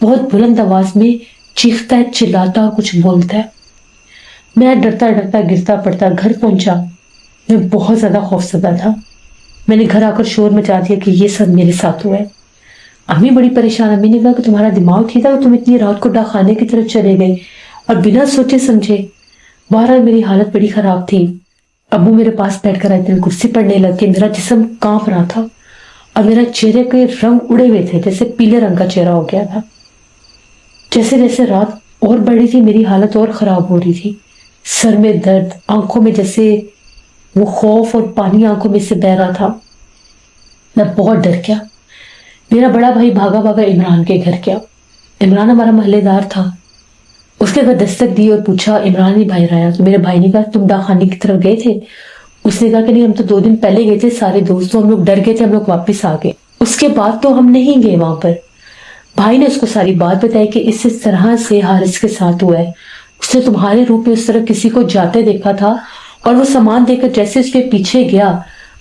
بہت بلند آواز میں چیختا ہے, چلاتا اور کچھ بولتا ہے. میں ڈرتا ڈرتا گرتا پڑتا گھر پہنچا. میں بہت زیادہ خوفزدہ تھا. میں نے گھر آ کر شور مچا دیا کہ یہ سب میرے ساتھ ہوا ہے. امی بڑی پریشان. امی نے کہا کہ تمہارا دماغ ٹھیک تھا, تم اتنی رات کو ڈاک خانے کی طرف چلے گئے اور بنا سوچے سمجھے. بہرحال میری حالت بڑی خراب تھی. ابو میرے پاس بیٹھ کر آئے تھے, کرسی پڑھنے لگ کے. میرا جسم کانپ رہا تھا اور میرا چہرے کے رنگ اڑے ہوئے تھے, جیسے پیلے رنگ کا چہرہ ہو گیا تھا. جیسے جیسے رات اور بڑھی تھی میری حالت اور خراب ہو رہی تھی. سر میں درد, آنکھوں میں جیسے وہ خوف اور پانی آنکھوں میں سے بہ رہا تھا. میں بہت ڈر گیا. میرا بڑا بھائی بھاگا بھاگا عمران کے گھر گیا. عمران ہمارا محلے دار تھا. اس کے گھر دستک دی اور پوچھا عمران ہی باہر آیا؟ تو میرے بھائی نے کہا تم ڈاک خانے کی طرف گئے تھے؟ اس نے کہا کہ نہیں, ہم تو 2 دن پہلے گئے تھے, سارے دوستوں ہم لوگ ڈر گئے تھے, ہم لوگ واپس آ گئے, اس کے بعد تو ہم نہیں گئے وہاں پر. بھائی نے اس کو ساری بات بتائی کہ اس طرح سے حارث کے ساتھ ہوا ہے. اس نے تمہارے روپ میں اس طرح کسی کو جاتے دیکھا تھا اور وہ سامان دے کر جیسے اس کے پیچھے گیا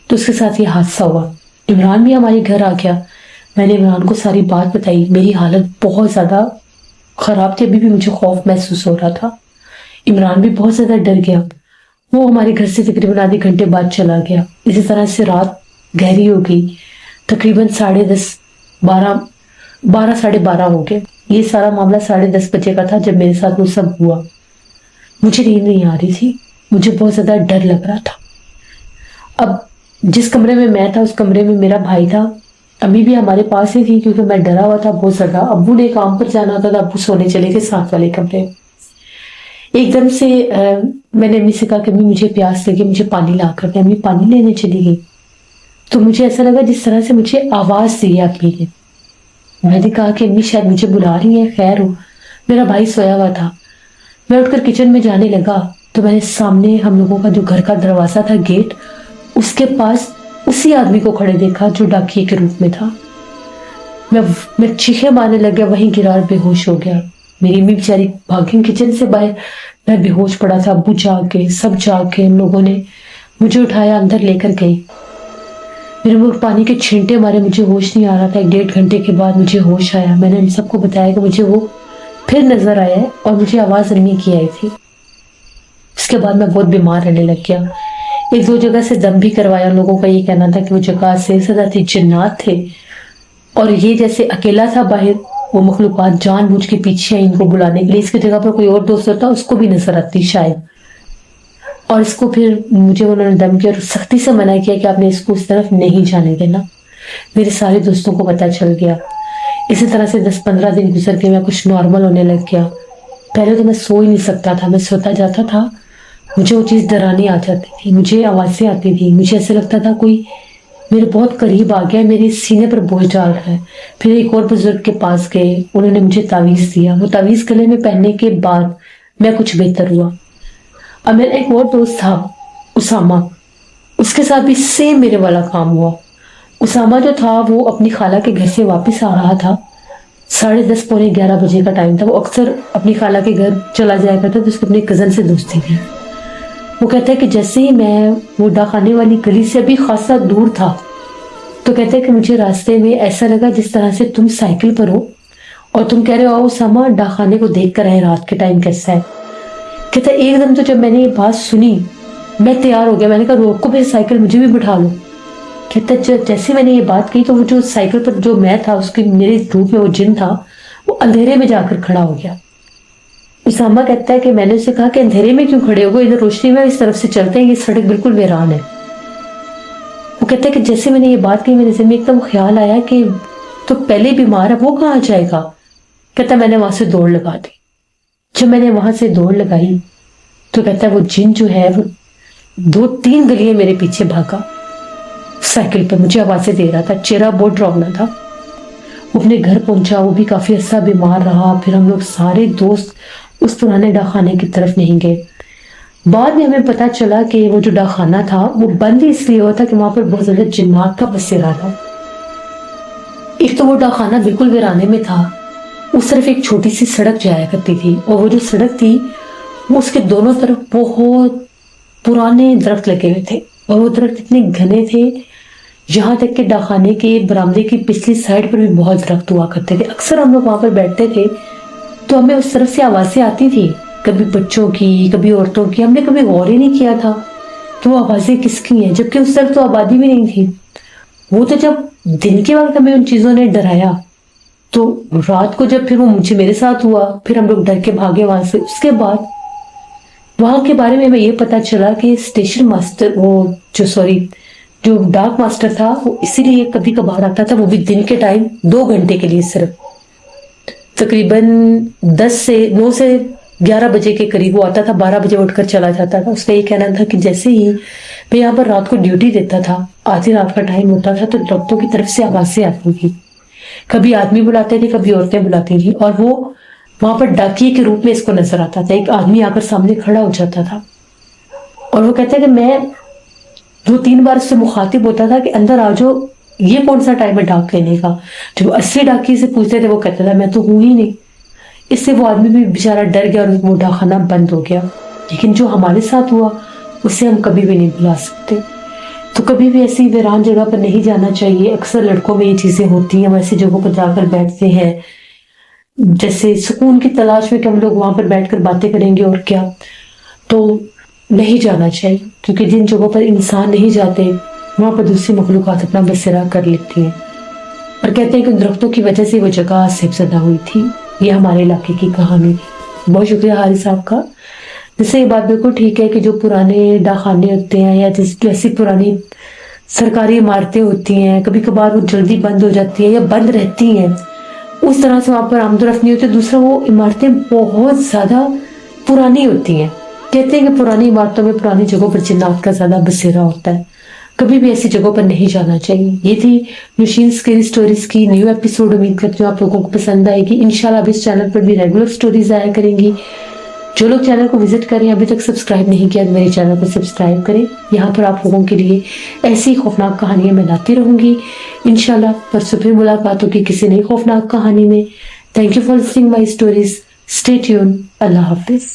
تو اس کے ساتھ یہ حادثہ ہوا. عمران بھی ہمارے گھر آ گیا. میں نے عمران کو ساری بات بتائی. میری حالت بہت زیادہ خراب تھی, ابھی بھی مجھے خوف محسوس ہو رہا تھا. عمران بھی بہت زیادہ ڈر گیا. وہ ہمارے گھر سے تقریباً آدھے گھنٹے بعد چلا گیا. اسی طرح سے رات گہری ہو گئی. تقریباً 10:30 12 ساڑھے 12 ہو گئے. یہ سارا معاملہ 10:30 بجے کا تھا جب میرے ساتھ وہ سب ہوا. مجھے نیند نہیں آ رہی تھی, مجھے بہت زیادہ ڈر لگ رہا تھا. اب جس کمرے میں میں تھا اس کمرے میں میرا بھائی تھا. امی بھی ہمارے پاس ہی تھی کیونکہ میں ڈرا ہوا تھا بہت زیادہ. ابو نے کام پر جانا تھا, ابو سونے چلے گئے ساتھ والے کمرے. ایک دم سے میں نے امی سے کہا کہ امی مجھے پیاس لگی, مجھے پانی لا کر دے. امی پانی لینے چلی گئی تو مجھے ایسا لگا جس طرح سے مجھے آواز دی ہے امی نے. میں نے کہا کہ امی شاید مجھے بلا رہی ہیں, خیر ہو. میرا بھائی سویا ہوا تھا. میں اٹھ کر کچن میں جانے لگا تو میں نے سامنے ہم لوگوں کا جو گھر کا دروازہ تھا, گیٹ, اس کے پاس اسی آدمی کو کھڑے دیکھا جو ڈاکیے کے روپ میں تھا. میں چیخے مارنے لگ گیا, وہیں گرا اور بے ہوش ہو گیا. میری امی بیچاری بھاگی کچن سے باہر. میں بے ہوش پڑا تھا. ابو جاگ کے, سب جاگ کے, ان لوگوں نے مجھے اٹھایا, اندر لے کر گئی. میرے منہ پانی کے چھینٹے مارے, مجھے ہوش نہیں آ رہا تھا. 1.5 گھنٹے کے بعد مجھے ہوش آیا. میں نے ان سب کو بتایا کہ مجھے وہ پھر نظر آیا ہے اور مجھے آواز امی کی آئی تھی. اس کے بعد میں بہت بیمار رہنے لگ گیا. 1-2 جگہ سے دم بھی کروایا. لوگوں کا یہ کہنا تھا کہ وہ جگہ سے زیادہ تھی, جنات تھے, اور یہ جیسے اکیلا تھا باہر, وہ مخلوقات جان بوجھ کے پیچھے آئی ان کو بلانے کے لیے. اس کی جگہ پر کوئی اور دوست ہوتا اس کو بھی نظر آتی شاید. اور اس کو پھر مجھے انہوں نے دم کیا اور سختی سے منع کیا کہ آپ نے اس کو اس طرف نہیں جانے دینا. میرے سارے دوستوں کو پتہ چل گیا. اسی طرح سے 10-15 دن گزر کے میں کچھ نارمل ہونے لگ گیا. پہلے تو میں سو ہی نہیں سکتا تھا. میں سوتا جاتا تھا, مجھے وہ چیز ڈرانی آ جاتی تھی, مجھے آوازیں آتی تھی, مجھے ایسے لگتا تھا کوئی میرے بہت قریب آ گیا, میرے سینے پر بوجھ ڈال رہا ہے. پھر ایک اور بزرگ کے پاس گئے, انہوں نے مجھے تعویذ دیا. وہ تعویذ گلے میں پہننے کے بعد میں کچھ بہتر ہوا. اب میرا ایک اور دوست تھا اسامہ, اس کے ساتھ بھی سیم میرے والا کام ہوا. اسامہ جو تھا وہ اپنی خالہ کے گھر سے واپس آ رہا تھا. 10:30 پونے 11 بجے کا ٹائم تھا. وہ اکثر اپنی خالہ کے گھر چلا جایا کرتا تھا, اس کو اپنے کزن سے دوستی تھی. وہ کہتا ہے کہ جیسے ہی میں وہ ڈاک خانے والی گلی سے بھی خاصا دور تھا تو کہتا ہے کہ مجھے راستے میں ایسا لگا جس طرح سے تم سائیکل پر ہو اور تم کہہ رہے ہو اسامہ ڈاک خانے کو دیکھ کر آئے, رات کے ٹائم کیسا ہے. کہتا ہے ایک دم تو جب میں نے یہ بات سنی میں تیار ہو گیا. میں نے کہا روک کو پھر سائیکل مجھے بھی بٹھا لو. کہتا ہے جیسے میں نے یہ بات کہی تو وہ جو سائیکل پر جو میں تھا, اس کی میرے روپ میں وہ جن تھا, وہ اندھیرے میں جا کر کھڑا ہو گیا. اسامہ کہتا ہے کہ میں نے اسے کہا کہ اندھیرے میں کیوں کھڑے ہو گئے, ادھر روشنی میں اس طرف سے چلتے ہیں, یہ سڑک بالکل ویران ہے. وہ کہتا ہے کہ جیسے میں نے یہ بات کہی میرے ذہن میں ایک دم خیال آیا کہ تو پہلے بیمار ہے, وہ کہاں جائے گا. کہتا ہے میں نے وہاں سے دوڑ لگا دی. جب میں نے وہاں سے دوڑ لگائی تو کہتا ہے وہ جن جو ہے وہ 2-3 گلیاں میرے پیچھے بھاگا سائیکل پر, مجھے آوازیں دے رہا تھا, چہرہ بہت ڈراؤنا تھا. وہ اپنے گھر پہنچا, وہ بھی کافی عرصہ بیمار رہا. پھر ہم لوگ سارے دوست اس پرانے ڈاک خانے کی طرف نہیں گئے. بعد میں ہمیں پتا چلا کہ وہ جو ڈاک خانہ تھا وہ بند اس لیے ہوا تھا کہ وہاں پر بہت زیادہ جنات کا بسیرا تھا. ایک تو وہ ڈاک خانہ بالکل ویرانے میں تھا, اس طرف ایک چھوٹی سی سڑک جایا کرتی تھی, اور وہ جو سڑک تھی وہ اس کے دونوں طرف بہت پرانے درخت لگے ہوئے تھے, اور وہ درخت اتنے گھنے تھے یہاں تک کہ ڈاکخانے کے برآمدے کی پچھلی سائڈ پر بھی بہت درخت ہوا کرتے تھے. اکثر ہم لوگ وہاں پر بیٹھتے تھے تو ہمیں اس طرف سے آوازیں آتی تھی, کبھی بچوں کی, کبھی عورتوں کی. ہم نے کبھی غور ہی نہیں کیا تھا تو وہ آوازیں کس کی ہیں, جبکہ اس طرف تو آبادی بھی نہیں تھی. وہ تو جب دن کے وقت ہمیں ان چیزوں نے ڈرایا, تو رات کو جب پھر وہ مجھے میرے ساتھ ہوا, پھر ہم لوگ ڈر کے بھاگے وہاں سے. اس کے بعد وہاں کے بارے میں ہمیں یہ پتا چلا کہ اسٹیشن ماسٹر, جو ڈاک ماسٹر تھا, وہ اسی لیے کبھی کبھار آتا تھا, وہ بھی دن کے ٹائم 2 گھنٹے کے لیے صرف. تقریباً 9 سے 11 بجے کے قریب وہ آتا تھا, 12 بجے اٹھ کر چلا جاتا تھا. اس کا یہ کہنا تھا کہ جیسے ہی میں یہاں پر رات کو ڈیوٹی دیتا تھا, آدھی رات کا ٹائم ہوتا تھا, تو ڈاکٹروں کی طرف سے آوازیں آتی تھی. کبھی آدمی بلاتے تھے, کبھی عورتیں بلاتی تھی, اور وہ وہاں پر ڈاکیے کے روپ میں اس کو نظر آتا تھا. ایک آدمی آ کر سامنے کھڑا ہو جاتا تھا اور وہ کہتا ہے کہ میں 2-3 بار اس سے مخاطب ہوتا تھا کہ اندر آ جاؤ, یہ کون سا ٹائم ہے ڈاک کہنے کا. جب 80 ڈاکی سے پوچھتے تھے, وہ کہتا تھا میں تو ہوں ہی نہیں. اس سے وہ آدمی بھی بیچارہ ڈر گیا اور وہ ڈاکخانہ بند ہو گیا. لیکن جو ہمارے ساتھ ہوا اسے ہم کبھی بھی نہیں بھلا سکتے. تو کبھی بھی ایسی ویران جگہ پر نہیں جانا چاہیے. اکثر لڑکوں میں یہ چیزیں ہوتی ہیں, ہم ایسی جگہوں پر جا کر بیٹھتے ہیں جیسے سکون کی تلاش میں کہ ہم لوگ وہاں پر بیٹھ کر باتیں کریں گے اور کیا. تو نہیں جانا چاہیے, کیونکہ جن جگہوں پر انسان نہیں جاتے وہاں پر دوسری مخلوقات اپنا بسیرا کر لیتی ہیں. اور کہتے ہیں کہ درختوں کی وجہ سے وہ جگہ حفظ ہوئی تھی. یہ ہمارے علاقے کی کہانی. بہت شکریہ حارث صاحب کا. جیسے یہ بات بالکل ٹھیک ہے کہ جو پرانے ڈاکخانے ہوتے ہیں یا جیسی پرانی سرکاری عمارتیں ہوتی ہیں, کبھی کبھار وہ جلدی بند ہو جاتی ہیں یا بند رہتی ہیں, اس طرح سے وہاں پر آمد و رفت نہیں ہوتی. دوسرا, وہ عمارتیں بہت زیادہ پرانی ہوتی ہیں. کہتے ہیں کہ پرانی عمارتوں میں, پرانی جگہوں پر جنات کا زیادہ بسیرا ہوتا ہے. کبھی بھی ایسی جگہوں پر نہیں جانا چاہیے. یہ تھی نوشین اسکیری اسٹوریز کی نیو ایپیسوڈ. امید کرتی ہوں آپ لوگوں کو پسند آئے گی. انشاءاللہ اب اس چینل پر بھی ریگولر اسٹوریز آیا کریں گی. جو لوگ چینل کو وزٹ کریں, ابھی تک سبسکرائب نہیں کیا تو میرے چینل کو سبسکرائب کریں. یہاں پر آپ لوگوں کے لیے ایسی خوفناک کہانیاں میں لاتی رہوں گی. انشاءاللہ پرسوں پھر ملاقات ہوگی کسی نئی خوفناک کہانی میں. Thank you for listening my stories. Stay tuned. اللہ حافظ.